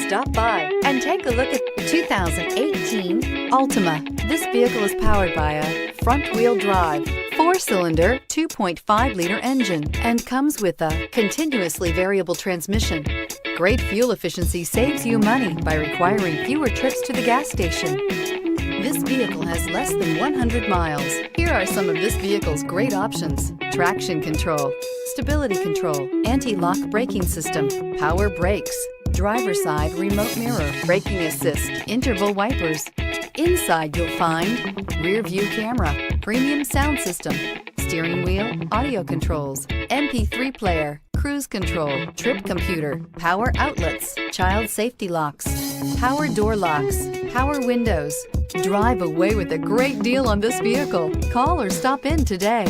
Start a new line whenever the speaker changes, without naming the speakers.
Stop by and take a look at the 2018 Altima. This vehicle is powered by a front-wheel drive, 4-cylinder, 2.5-liter engine, and comes with a continuously variable transmission. Great fuel efficiency saves you money by requiring fewer trips to the gas station. This vehicle has less than 100 miles. Here are some of this vehicle's great options: traction control, stability control, anti-lock braking system, power brakes, driver's side remote mirror, braking assist, interval wipers. Inside you'll find rear view camera, premium sound system, steering wheel audio controls, MP3 player, cruise control, trip computer, power outlets, child safety locks, power door locks, power windows. Drive away with a great deal on this vehicle. Call or stop in today.